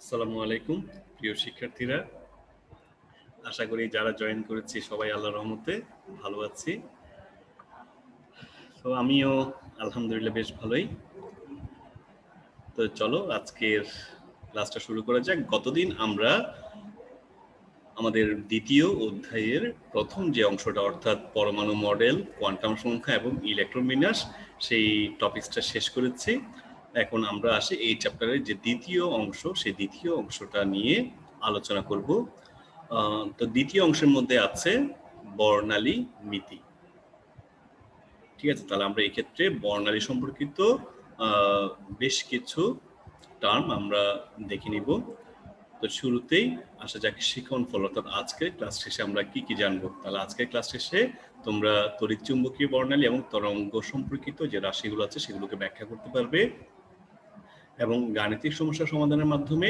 আসসালামু আলাইকুম প্রিয় শিক্ষার্থীরা, আশা করি যারা জয়েন করেছি সবাই আল্লাহর রহমতে ভালো আছি। তো আমিও আলহামদুলিল্লাহ বেশ ভালোই। তো চলো আজকের ক্লাসটা শুরু করা যাক। গতদিন আমরা আমাদের দ্বিতীয় অধ্যায়ের প্রথম যে অংশটা অর্থাৎ পরমাণু মডেল, কোয়ান্টাম সংখ্যা এবং ইলেকট্রন বিন্যাস সেই টপিকসটা শেষ করেছি। এখন আমরা আসি এই চ্যাপ্টারের যে দ্বিতীয় অংশ, সেই দ্বিতীয় অংশটা নিয়ে আলোচনা করব। তো দ্বিতীয় অংশের মধ্যে আছে বর্ণালী মিতি। ঠিক আছে, তাহলে আমরা এই ক্ষেত্রে বর্ণালী সম্পর্কিত বেশ কিছু টার্ম আমরা দেখে নিব। তো শুরুতেই আসা যাক শিখন ফল, অর্থাৎ আজকের ক্লাস শেষে আমরা কি কি জানবো। তাহলে আজকের ক্লাস শেষে তোমরা তড়িৎ চুম্বকীয় বর্ণালী এবং তরঙ্গ সম্পর্কিত যে রাশিগুলো আছে সেগুলোকে ব্যাখ্যা করতে পারবে এবং গাণিতিক সমস্যা সমাধানের মাধ্যমে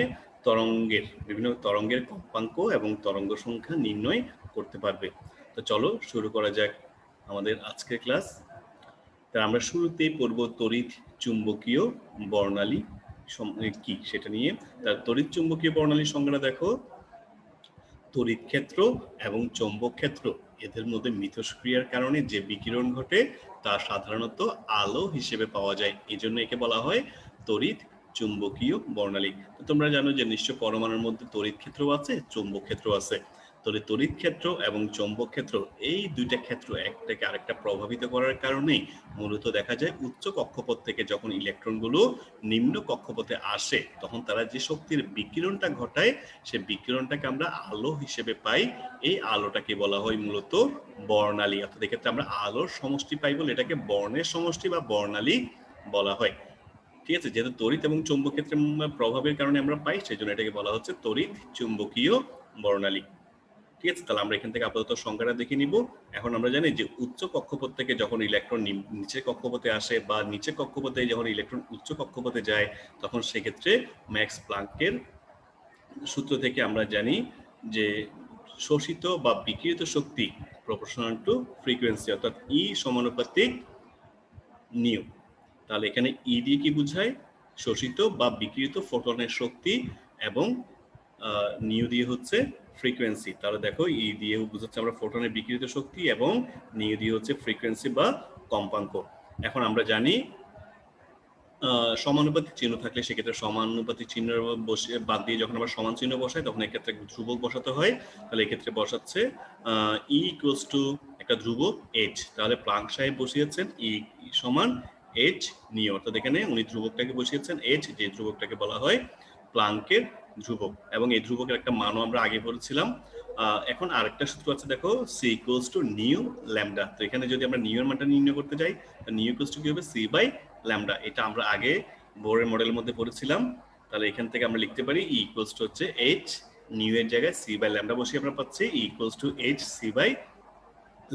বিভিন্ন তরঙ্গের কম্পাঙ্ক এবং তরঙ্গ সংখ্যা নির্ণয় করতে পারবে। তো চলো শুরু করা যাক আমাদের আজকের ক্লাস। তা আমরা শুরুতেই পড়ব তড়িৎ চুম্বকীয় বর্ণালী কি সেটা নিয়ে। তার তড়িৎ চুম্বকীয় বর্ণালীর সংজ্ঞা দেখো, তড়িৎ ক্ষেত্র এবং চৌম্বক ক্ষেত্র এদের মধ্যে মিথস্ক্রিয়ার কারণে যে বিকিরণ ঘটে তা সাধারণত আলো হিসেবে পাওয়া যায়, এই জন্য একে বলা হয় তড়িৎ চুম্বকীয় বর্ণালী। তো তোমরা জানো যে নিশ্চয় পরমাণুর মধ্যে তড়িৎ ক্ষেত্র আছে, চৌম্বক ক্ষেত্র আছে। তাহলে তড়িৎ ক্ষেত্র এবং চৌম্বক ক্ষেত্র এই দুইটা ক্ষেত্র একটাকে আরেকটা প্রভাবিত করার কারণে মূলত দেখা যায় উচ্চ কক্ষপথ থেকে যখন ইলেকট্রনগুলো নিম্ন কক্ষপথে আসে তখন তারা যে শক্তির বিকিরণটা ঘটায় সেই বিকিরণটাকে আমরা আলো হিসেবে পাই। এই আলোটাকে বলা হয় মূলত বর্ণালী, অর্থাৎ এক্ষেত্রে আমরা আলোর সমষ্টি পাই বলে এটাকে বর্ণের সমষ্টি বা বর্ণালী বলা হয়। ঠিক আছে, যেহেতু তড়িৎ এবং চৌম্বক ক্ষেত্রের প্রভাবের কারণে আমরা পাই সেই জন্য এটাকে বলা হচ্ছে তড়িৎ চুম্বকীয় বর্ণালী। ঠিক আছে, তাহলে আমরা এখান থেকে আপাতত সংখ্যাটা দেখে নিব। এখন আমরা জানি যে উচ্চ কক্ষপথ থেকে যখন ইলেকট্রন নিচে কক্ষপথে আসে বা নিচে কক্ষপথে যখন ইলেকট্রন উচ্চ কক্ষপথে যায় তখন সেক্ষেত্রে ম্যাক্স প্লাঙ্কের সূত্র থেকে আমরা জানি যে শোষিত বা বিকিরিত শক্তি প্রপোর্শনাল টু ফ্রিকোয়েন্সি, অর্থাৎ ই সমানুপাতিক নিউ। তাহলে এখানে ই দিয়ে কি বোঝায়? শোষিত বা বিকিরিত ফোটনের শক্তি, এবং নিউ দিয়ে হচ্ছে ফ্রিকোয়েন্সি। তাহলে দেখো ই দিয়ে বোঝাচ্ছে আমরা ফোটনের বিকিরিত শক্তি এবং নিউ দিয়ে হচ্ছে ফ্রিকোয়েন্সি বা কম্পাঙ্ক। এখন আমরা জানি সমানুপাতিক চিহ্ন থাকলে সেক্ষেত্রে সমানুপাতিক চিহ্ন বসে বাদ দিয়ে যখন আমরা সমান চিহ্ন বসাই তখন এক্ষেত্রে ধ্রুবক বসাতে হয়। তাহলে এক্ষেত্রে বসাচ্ছে ই ইকুয়ালস টু একটা ধ্রুবক এইচ। তাহলে প্লাঙ্ক সাহেব বসিয়েছেন ই সমান এইচ নিউ, অর্থাৎ এখানে উনি ধ্রুবকটাকে বসিয়েছেন এইচ, যে ধ্রুবকটাকে বলা হয় প্লাঙ্কের ধ্রুবক, এবং এই ধ্রুবকের একটা মানও আমরা আগে বলেছিলাম। এখন আরেকটা সূত্র আছে দেখো, C equals to nu lambda. তো এখানে যদি আমরা নিউ এর মানটা নির্ণয় করতে যাই নিউ ইকুয়ালস টু কি হবে? C by lambda. এটা আমরা আগে বোরের মডেলের মধ্যে পড়েছিলাম। তাহলে এখান থেকে আমরা লিখতে পারি ই ইকুয়ালস টু হচ্ছে এইচ নিউ এর জায়গায় সি বাই ল্যামডা বসিয়ে আমরা পাচ্ছি E equals to H C by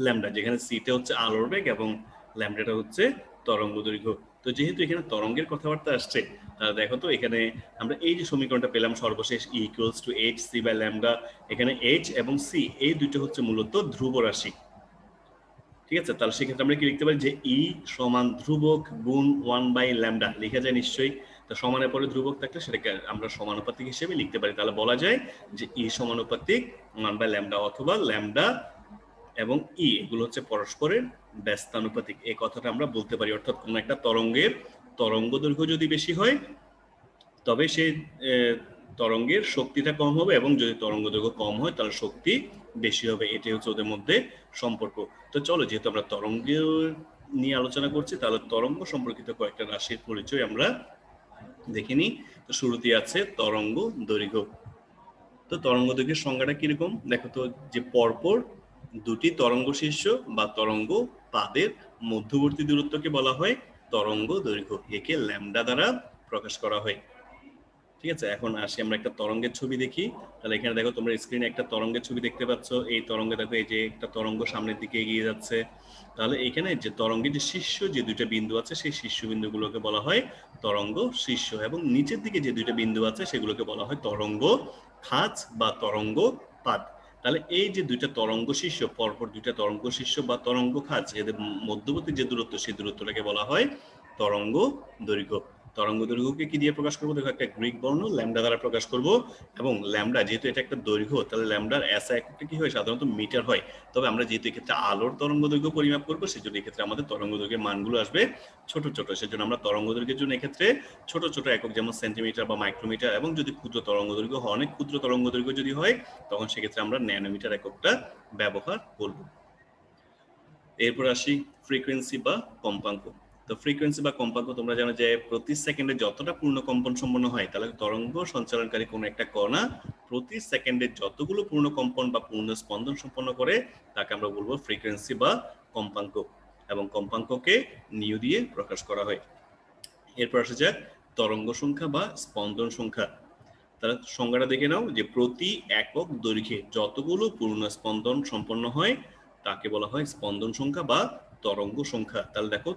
lambda, যেখানে সিটা হচ্ছে আলোর বেগ এবং ল্যামডাটা হচ্ছে তরঙ্গ দৈর্ঘ্য। তো যেহেতু এখানে তরঙ্গের কথাবার্তা আসছে তাহলে দেখো তো এখানে আমরা এই যে সমীকরণটা পেলাম সর্বশেষ E equals to H C by lambda, এখানে এইচ এবং সি এই দুটো হচ্ছে মূলত ধ্রুব রাশি। ঠিক আছে, তাহলে সেক্ষেত্রে আমরা কি লিখতে পারি যে ই সমান ধ্রুবক গুণ 1/ল্যামডা লেখা যায় নিশ্চয়ই। তো সমানের পরে ধ্রুবক থাকলে সেটাকে আমরা সমানুপাতিক হিসেবে লিখতে পারি। তাহলে বলা যায় যে ই সমানুপাতিক 1/ল্যামডা, অথবা ল্যামডা এবং ই এগুলো হচ্ছে পরস্পরের ব্যস্তানুপাতিক, এই কথাটা আমরা বলতে পারি। অর্থাৎ কোন একটা তরঙ্গের তরঙ্গ দৈর্ঘ্য যদি বেশি হয় তবে সেই তরঙ্গের শক্তিটা কম হবে, এবং যদি তরঙ্গ দৈর্ঘ্য কম হয় তাহলে শক্তি বেশি হবে। এটাই হচ্ছে ওদের মধ্যে সম্পর্ক। তো চলো, যেহেতু আমরা তরঙ্গ নিয়ে আলোচনা করছি তাহলে তরঙ্গ সম্পর্কিত কয়েকটা রাশির পরিচয় আমরা দেখে নিই। তো শুরুতেই আছে তরঙ্গ দৈর্ঘ্য। তো তরঙ্গ দৈর্ঘ্যের সংজ্ঞাটা কিরকম দেখো তো, যে পরপর দুটি তরঙ্গ শীর্ষ বা তরঙ্গ পাদের মধ্যবর্তী দূরত্বকে বলা হয় তরঙ্গ দৈর্ঘ্য, একে ল্যামডা দ্বারা প্রকাশ করা হয়। ঠিক আছে, এখন আসি আমরা একটা তরঙ্গের ছবি দেখি। তাহলে এখানে দেখো তোমরা স্ক্রিনে একটা তরঙ্গের ছবি দেখতে পাচ্ছ। এই তরঙ্গে দেখো এই যে একটা তরঙ্গ সামনের দিকে এগিয়ে যাচ্ছে। তাহলে এখানে যে তরঙ্গের যে শীর্ষ যে দুইটা বিন্দু আছে সেই শীর্ষ বিন্দুগুলোকে বলা হয় তরঙ্গ শীর্ষ, এবং নিচের দিকে যে দুইটা বিন্দু আছে সেগুলোকে বলা হয় তরঙ্গ খাঁজ বা তরঙ্গ পাদ। তাহলে এই যে দুইটা তরঙ্গ শীর্ষ, পরপর দুইটা তরঙ্গ শীর্ষ বা তরঙ্গ খাঁজ, এদের মধ্যবর্তী যে দূরত্ব সেই দূরত্বটাকে বলা হয় তরঙ্গ দৈর্ঘ্য। তরঙ্গ দৈর্ঘ্যকে কি দিয়ে প্রকাশ করবো? দেখো একটা গ্রিক বর্ণ ল্যামডা দ্বারা প্রকাশ করব, এবং ল্যামডা যেহেতু এটা একটা দৈর্ঘ্য, তাহলে ল্যামডার এসআই এককটা কি হয়? সাধারণত মিটার হয়। তবে আমরা যেহেতু এক্ষেত্রে আলোর তরঙ্গ দৈর্ঘ্য পরিমাপ করবো, সেজন্য এক্ষেত্রে আমাদের তরঙ্গ দৈর্ঘ্যের মানগুলো আসবে ছোট ছোট। সেজন্য আমরা তরঙ্গ দৈর্ঘ্যের জন্য এক্ষেত্রে ছোট ছোট একক, যেমন সেন্টিমিটার বা মাইক্রোমিটার, এবং যদি ক্ষুদ্র তরঙ্গ দৈর্ঘ্য হয়, অনেক ক্ষুদ্র তরঙ্গ দৈর্ঘ্য যদি হয়, তখন সেক্ষেত্রে আমরা ন্যানোমিটার এককটা ব্যবহার করব। এরপর আসি ফ্রিকোয়েন্সি বা কম্পাঙ্ক। তো ফ্রিকোয়েন্সি বা কম্পাঙ্ক তোমরা জানো যে প্রতি সেকেন্ডে যতটা পূর্ণ কম্পন সম্পন্ন হয়, তাহলে তরঙ্গ সঞ্চালনকারী কোনো একটা কণা প্রতি সেকেন্ডে যতগুলো পূর্ণ কম্পন বা পূর্ণ স্পন্দন সম্পন্ন করে, তাকে আমরা বলবো ফ্রিকোয়েন্সি বা কম্পাঙ্ক, এবং কম্পাঙ্ককে নিউ দিয়ে প্রকাশ করা হয়। এরপর আসা যাক তরঙ্গ সংখ্যা বা স্পন্দন সংখ্যা। তাহলে সংজ্ঞাটা দেখে নাও যে প্রতি একক দৈর্ঘ্যে যতগুলো পূর্ণ স্পন্দন সম্পন্ন হয়, তাকে বলা হয় স্পন্দন সংখ্যা বা তরঙ্গ সংখ্যা। তাহলে দেখো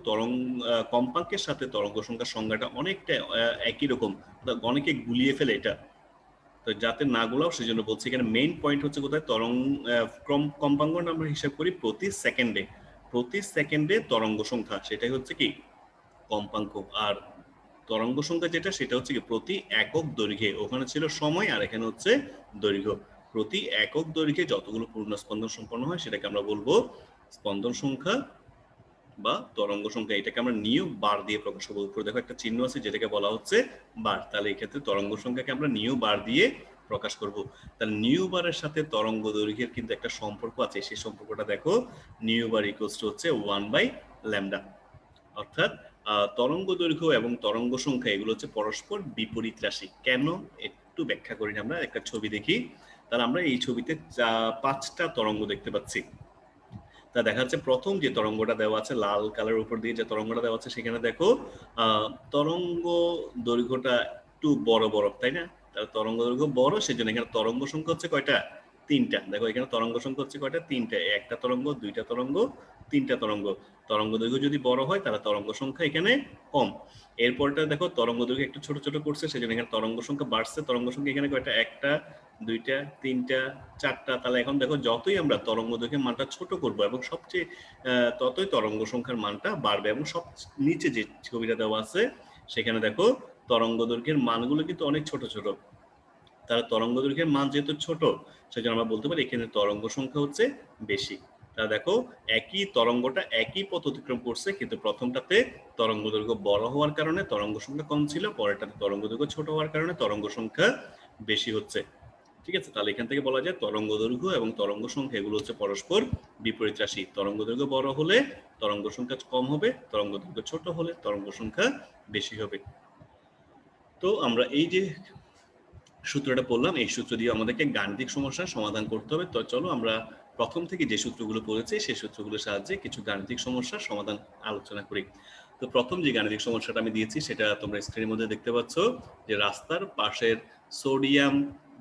কম্পাঙ্কের সাথে তরঙ্গ সংখ্যার সংজ্ঞাটা অনেকটা একই রকম, অনেকে গুলিয়ে ফেলে এটা, তো যাতে না গোলাও সেজন্য বলছি। এখানে মেইন পয়েন্ট হচ্ছে কোথায়, কম্পাঙ্ক আমরা হিসাব করি প্রতি সেকেন্ডে তরঙ্গ সংখ্যা, সেটাই হচ্ছে কি কম্পাঙ্ক। আর তরঙ্গ সংখ্যা যেটা, সেটা হচ্ছে কি প্রতি একক দৈর্ঘ্যে, ওখানে ছিল সময় আর এখানে হচ্ছে দৈর্ঘ্য। প্রতি একক দৈর্ঘ্যে যতগুলো পূর্ণ স্পন্দন সম্পন্ন হয়, সেটাকে আমরা বলবো স্পন্দন সংখ্যা বা তরঙ্গ সংখ্যা। এটাকে আমরা নিউ বার দিয়ে প্রকাশ করবো। উপরে দেখো একটা চিহ্ন আছে যেটাকে বলা হচ্ছে বার, তাহলে এই ক্ষেত্রে তরঙ্গ সংখ্যাকে আমরা নিউ বার দিয়ে প্রকাশ করব। তাহলে নিউ বারের সাথে তরঙ্গ দৈর্ঘ্যের কিন্তু একটা সম্পর্ক আছে, সেই সম্পর্কটা দেখো, নিউ বার ইকুয়ালস টু হচ্ছে 1/λ। অর্থাৎ তরঙ্গ দৈর্ঘ্য এবং তরঙ্গ সংখ্যা এগুলো হচ্ছে পরস্পর বিপরীত রাশি। কেন? একটু ব্যাখ্যা করি। আমরা একটা ছবি দেখি, তাহলে আমরা এই ছবিতে 5টা তরঙ্গ দেখতে পাচ্ছি। তা দেখা যাচ্ছে প্রথম যে তরঙ্গটা দেওয়া আছে লাল কালারের উপর দিয়ে যে তরঙ্গটা দেওয়া আছে, সেখানে দেখো তরঙ্গ দৈর্ঘ্যটা একটু বড় বড়, তাই না? তাহলে তরঙ্গ দৈর্ঘ্য বড়, সেজন্য এখানে তরঙ্গ সংখ্যা হচ্ছে কয়টা? 3টা। দেখো এখানে তরঙ্গ সংখ্যা হচ্ছে কয়টা? 3টা। একটা তরঙ্গ, দুইটা তরঙ্গ, 3টা তরঙ্গ। তরঙ্গ দৈর্ঘ্য যদি বড় হয়, তাহলে তরঙ্গ সংখ্যা এখানে কম। এরপরটা দেখো তরঙ্গ দৈর্ঘ্য একটু ছোট ছোট করছে, সেজন্য এখানে তরঙ্গ সংখ্যা বাড়ছে। তরঙ্গ সংখ্যা এখানে কয়টা? একটা, দুইটা, তিনটা, চারটা। তাহলে এখন দেখো যতই আমরা তরঙ্গ দৈর্ঘ্যের মানটা ছোট করব, এবং সবচেয়ে ততই তরঙ্গ সংখ্যার মানটা বাড়বে। এবং সব নিচে যে ছবিটা দেওয়া আছে, সেখানে দেখো তরঙ্গ দৈর্ঘ্যের মানগুলো কিন্তু অনেক ছোট ছোট। তাহলে তরঙ্গ দৈর্ঘ্যের মান যেহেতু ছোট, সেজন্য আমরা বলতে পারি এখানে তরঙ্গ সংখ্যা হচ্ছে বেশি। তাহলে দেখো একই তরঙ্গটা একই পথ অতিক্রম করছে, কিন্তু প্রথমটাতে তরঙ্গ দৈর্ঘ্য বড় হওয়ার কারণে তরঙ্গ সংখ্যা কম ছিল, পরেরটাতে তরঙ্গ দৈর্ঘ্য ছোট হওয়ার কারণে তরঙ্গ সংখ্যা বেশি হচ্ছে। ঠিক আছে, তাহলে এখান থেকে বলা যায় তরঙ্গ দৈর্ঘ্য এবং তরঙ্গ সংখ্যা এগুলো হচ্ছে পরস্পর বিপরীত রাশি। তরঙ্গ দৈর্ঘ্য বড় হলে তরঙ্গ সংখ্যা কম হবে, তরঙ্গ দৈর্ঘ্য ছোট হলে তরঙ্গ সংখ্যা বেশি হবে। তো আমরা এই যে সূত্রটা পড়লাম, এই সূত্র দিয়ে আমাদেরকে গাণিতিক সমস্যার সমাধান করতে হবে। তো চলো আমরা প্রথম থেকে যে সূত্রগুলো পড়েছি, সেই সূত্রগুলোর সাহায্যে কিছু গাণিতিক সমস্যার সমাধান আলোচনা করি। তো প্রথম যে গাণিতিক সমস্যাটা আমি দিয়েছি, সেটা তোমরা স্ক্রিনের মধ্যে দেখতে পাচ্ছ, যে রাস্তার পাশের সোডিয়াম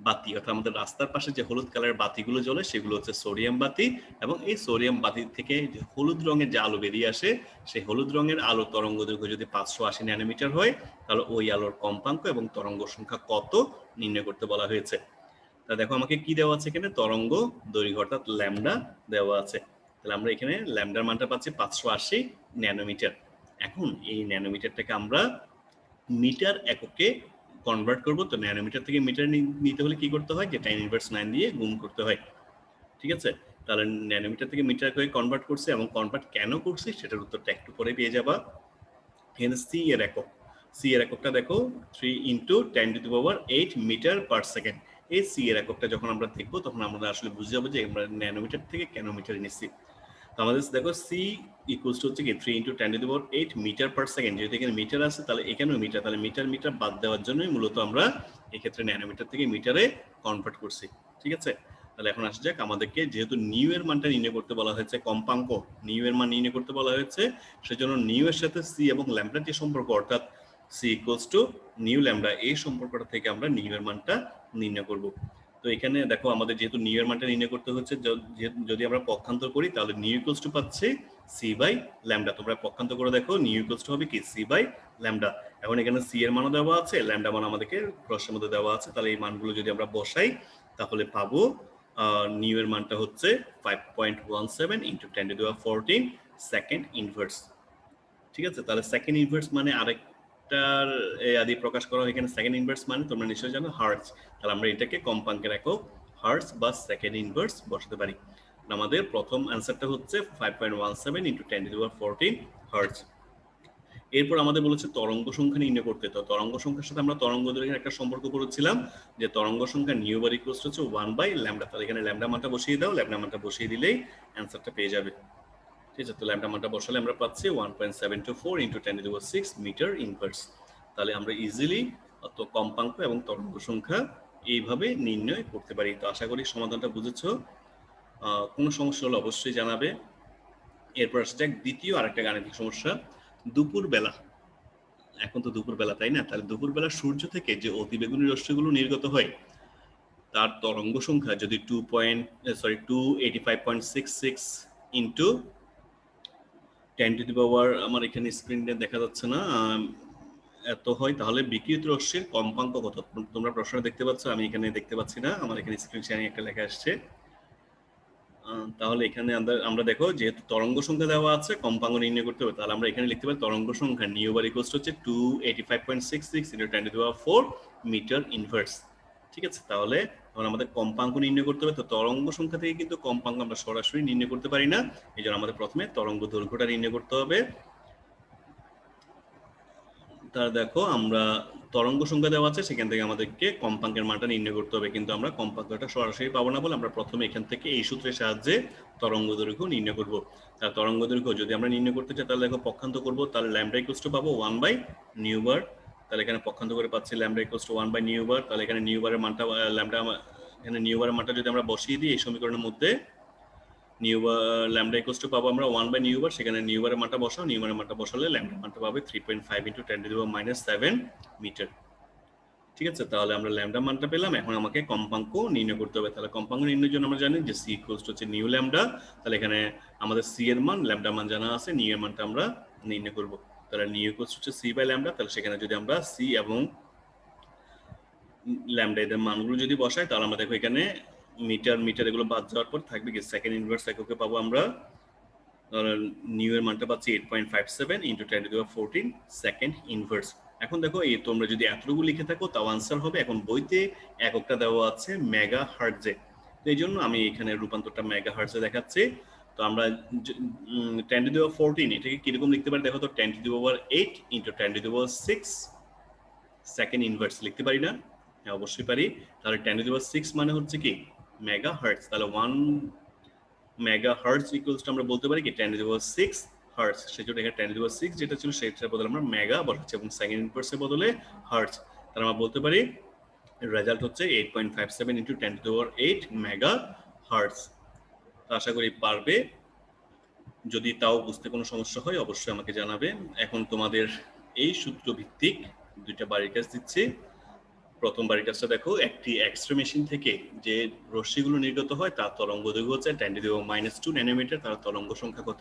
বাতি, অর্থাৎ আমাদের রাস্তার পাশে যে হলুদ কালারের বাতিগুলো জ্বলে, সেগুলো হচ্ছে সোডিয়াম বাতি। এবং এই সোডিয়াম বাতি থেকে যে হলুদ রঙের যে আলো বেরিয়ে আসে, সেই হলুদ রঙের আলো তরঙ্গ দৈর্ঘ্য যদি 580 ন্যানোমিটার হয়, তাহলে ওই আলোর কম্পাঙ্ক এবং তরঙ্গ সংখ্যা কত নির্ণয় করতে বলা হয়েছে। তা দেখো আমাকে কি দেওয়া আছে এখানে, তরঙ্গ দৈর্ঘ্য অর্থাৎ ল্যামডা দেওয়া আছে। তাহলে আমরা এখানে ল্যামডার মানটা পাচ্ছি 580 ন্যানোমিটার। এখন এই ন্যানোমিটারটাকে আমরা মিটার এককে কনভার্ট করব। তো ন্যানোমিটার থেকে মিটার নিতে হলে কি করতে হয়, যে tan ইনভার্স 9 দিয়ে গুণ করতে হয়। ঠিক আছে, তাহলে ন্যানোমিটার থেকে মিটার করে কনভার্ট করছি, এবং কনভার্ট কেন করছি সেটার উত্তরটা একটু পরে পেয়ে যাবা। এখানে সি এর একক, সি এর এককটা দেখো 3 × 10⁸ মিটার পার সেকেন্ড। এই সি এর এককটা যখন আমরা দেখবো, তখন আমরা আসলে বুঝে যাবো যে আমরা ন্যানোমিটার থেকে কেন মিটারে নিচ্ছি। তো আমাদের দেখো সি ইকুয়ালস হচ্ছে কি 3 × 10⁸ মিটার পার সেকেন্ড। যেহেতু এখানে মিটার আছে, তাহলে এখানেও মিটার, তাহলে মিটার মিটার বাদ দেওয়ার জন্যই মূলত আমরা এক্ষেত্রে ন্যানোমিটার থেকে মিটারে কনভার্ট করছি। ঠিক আছে, তাহলে এখন আসা যাক, আমাদেরকে যেহেতু নিউ এর মানটা নির্ণয় করতে বলা হয়েছে, কম্পাঙ্ক নিউ এর মান নির্ণয় করতে বলা হয়েছে, সেজন্য নিউ এর সাথে সি এবং ল্যামডার যে সম্পর্ক, অর্থাৎ C equals to nu lambda, এই সম্পর্কটা থেকে আমরা নিউ এর মানটা নির্ণয় করব। তো এখানে দেখো আমাদের যেহেতু নিউ এর মানটা নির্ণয় করতে হচ্ছে, যদি আমরা পক্ষান্তর করি, তাহলে নিউ ইকুয়ালস টু পাচ্ছি সি বাই ল্যামডা। তোমরা পক্ষান্তর করে দেখো, নিউ ইকুয়ালস টু হবে কি সি বাই ল্যামডা। এখন এখানে সি এর মানও দেওয়া আছে, ল্যামডা মান আমাদেরকে প্রশ্নের মধ্যে দেওয়া আছে। তাহলে এই মানগুলো যদি আমরা বসাই, তাহলে পাবো নিউ এর মানটা হচ্ছে 5.17 × 10⁻14 সেকেন্ড ইনভার্স। ঠিক আছে, তাহলে সেকেন্ড ইনভার্স মানে আরেক এটার আদি প্রকাশ করা হয় এখানে সেকেন্ড ইনভার্স মানে তোমরা নিশ্চয়ই জানো হার্টজ। তাহলে আমরা এটাকে কম্পাঙ্কের একক হার্টজ বা সেকেন্ড ইনভার্স বসাতে পারি। আমাদের প্রথম অ্যান্সারটা হচ্ছে 5.17 × 10⁻14 হার্টজ। এরপর আমাদের বলেছে তরঙ্গ সংখ্যা নির্ণয় করতে। তো তরঙ্গ সংখ্যার সাথে আমরা তরঙ্গ দৈর্ঘ্যের একটা সম্পর্ক করেছিলাম যে তরঙ্গ সংখ্যা নিউ বার ইকুয়ালস হচ্ছে 1/λ। তাহলে এখানে ল্যামডা মানটা বসিয়ে দাও, ল্যামডা মানটা বসিয়ে দিলেই অ্যান্সারটা পেয়ে যাবে। ঠিক আছে, তো ল্যামডা মানটা বসালে আমরা পাচ্ছি 1.724 × 10⁻6 মিটার ইনভার্স। তাহলে আমরা ইজিলি কম্পাঙ্ক এবং তরঙ্গ সংখ্যা এইভাবে নির্ণয় করতে পারি। তো আশা করি সমাধানটা বুঝেছো। কোনো সমস্যা হলে অবশ্যই জানাবে। এরপর আসছে দ্বিতীয় আরেকটা গাণিতিক সমস্যা। দুপুরবেলা, এখন তো দুপুরবেলা তাই না, তাহলে দুপুরবেলা সূর্য থেকে যে অতিবেগুনি রশ্মিগুলো নির্গত হয় তার তরঙ্গ সংখ্যা যদি 285.66 ইন্টু 10⁻, আমার এখানে স্ক্রিনে দেখা যাচ্ছে না, এত হয়, তাহলে বিকিরিত রশ্মির কম্পাঙ্ক কত? তোমরা প্রশ্ন দেখতে পাচ্ছ, আমি এখানে দেখতে পাচ্ছি না, আমার এখানে স্ক্রিন শেয়ারিং একটা লেখা আসছে। তাহলে এখানে আমরা দেখো যেহেতু তরঙ্গ সংখ্যা দেওয়া আছে কম্পাঙ্ক নির্ণয় করতে হবে, তাহলে আমরা এখানে লিখতে পারি তরঙ্গ সংখ্যা নিউ বার ইকুয়ালস হচ্ছে 285.66 × 10⁻4 মিটার ইনভার্স। ঠিক আছে, তাহলে আমাদের কম্পাঙ্ক নির্ণয় করতে হবে। তো তরঙ্গ সংখ্যা থেকে কিন্তু কম্পাঙ্ক আমরা সরাসরি নির্ণয় করতে পারি না, এই জন্য আমাদের প্রথমে তরঙ্গ দৈর্ঘ্যটা নির্ণয় করতে হবে। তার দেখো আমরা তরঙ্গ সংখ্যা দেওয়া আছে, সেখান থেকে আমাদেরকে কম্পাঙ্কের মানটা নির্ণয় করতে হবে, কিন্তু আমরা কম্পাঙ্কটা সরাসরি পাবো না বলে আমরা প্রথমে এখান থেকে এই সূত্রের সাহায্যে তরঙ্গ দৈর্ঘ্য নির্ণয় করব। তার তরঙ্গ দৈর্ঘ্য যদি আমরা নির্ণয় করতে চাই তাহলে দেখো পক্ষান্ত করব, তাহলে ল্যামডা ইকুয়ালস টু পাবো 1/নিউ বার। তাহলে এখানে পক্ষান্ত করে পাচ্ছি ল্যামডা ইকুয়ালস টু 1/নিউ বার। তাহলে এখানে নিউ-বারের মানটা ল্যামডা, এখানে নিউ-বারের মানটা যদি আমরা বসিয়ে দিই এই সমীকরণের মধ্যে, ল্যামডা ইকুয়ালস টু পাবো আমরা 1/নিউ-বার, সেখানে নিউ-বারের মানটা বসাও, নিউ-বারের মানটা বসালে ল্যামডা মানটা পাবে 3.5 × 10⁻⁻7 মিটার। ঠিক আছে, তাহলে আমরা ল্যামডা মানটা পেলাম। এখন আমাকে কম্পাঙ্ক নির্ণয় করতে হবে। তাহলে কম্পাঙ্ক নির্ণয়ের জন্য আমরা জানি যে সি ইকুয়ালস টু হচ্ছে নিউ ল্যামডা। তাহলে এখানে আমাদের সি এর মান, ল্যামডা মান জানা আছে, নিউ এর মানটা আমরা নির্ণয় করব। তাহলে নিউ ইকুয়ালস হচ্ছে c/λ। তাহলে সেখানে যদি আমরা সি এবং ল্যামডা এদের মানগুলো যদি বসাই তাহলে আমরা দেখো এখানে মিটার এগুলো বাদ যাওয়ার পর থাকবে কি সেকেন্ড ইনভার্স এককে পাবো আমরা। নিউ এর মানটা পাচ্ছি 8.57 × 10⁻14 সেকেন্ড ইনভার্স। এখন দেখো এই তোমরা যদি এতটুকু লিখে থাকো তাও আনসার হবে। এখন বইতে এককটা দেওয়া আছে মেগা হার্টজে, তো এই জন্য আমি এখানে রূপান্তরটা মেগা হার্টজে দেখাচ্ছি। তো আমরা 10⁻14 এটাকে কিরকম লিখতে পারি দেখো তো, 10⁸ × 10⁶ সেকেন্ড ইনভার্স লিখতে পারি না? হ্যাঁ অবশ্যই পারি। তাহলে 10⁶ মানে হচ্ছে কি মেগা হার্টজ। তাহলে 1 মেগা হার্টজ ইকুয়ালস টু আমরা বলতে পারি কি 10⁶ হার্টজ। সেজন্য এখানে 10⁶ যেটা ছিল সেটার বদলে আমরা মেগা বসাচ্ছি এবং সেকেন্ড ইনভার্সের বদলে হার্টজ। তাহলে আমরা বলতে পারি রেজাল্ট হচ্ছে 8.57 × 10⁸ মেগা হার্টজ। আশা করি পারবে। যদি তাও বুঝতে কোনো সমস্যা হয় অবশ্যই আমাকে জানাবে। এখন তোমাদের এই সূত্র ভিত্তিক দুইটা বাড়ির কাজ দিচ্ছি। প্রথম বাড়ির কাজটা দেখো, একটি এক্স-রে মেশিন থেকে যে রশ্মিগুলো নির্গত হয় তার তরঙ্গ দৈর্ঘ্য হচ্ছে 10⁻² ন্যানোমিটার। তার তরঙ্গ সংখ্যা কত?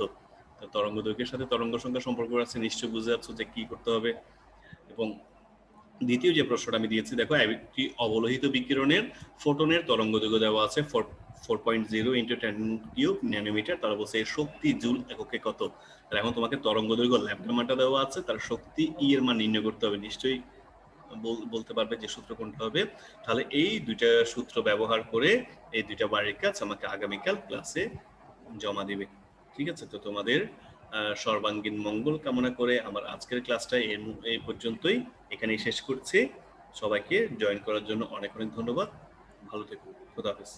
তার তরঙ্গ দৈর্ঘ্যের সাথে তরঙ্গ সংখ্যা সম্পর্ক আছে, নিশ্চয়ই বুঝে যাচ্ছ যে কি করতে হবে। এবং দ্বিতীয় যে প্রশ্নটা আমি দিয়েছি দেখো, একটি অবলোহিত বিকিরণের ফোটনের তরঙ্গ দৈর্ঘ্য দেওয়া আছে 4.0 × 10³ ন্যানোমিটার। তারা বলছে এর শক্তি জুল এককে কত? তাহলে এখন তোমাকে তরঙ্গ দৈর্ঘ্য ল্যামডা মানটা দেওয়া আছে, তার শক্তি ই এর মান নির্ণয় করতে হবে। নিশ্চয়ই বলতে পারবে যে সূত্র কোনটা হবে। তাহলে এই দুইটা সূত্র ব্যবহার করে এই দুইটা বাড়ির কাজ আমাকে আগামীকাল ক্লাসে জমা দিবে। ঠিক আছে, তো তোমাদের সর্বাঙ্গীন মঙ্গল কামনা করে আমার আজকের ক্লাসটা এই পর্যন্তই এখানেই শেষ করছি। সবাইকে জয়েন করার জন্য অনেক অনেক ধন্যবাদ। ভালো থেকো। খোদা হাফেজ।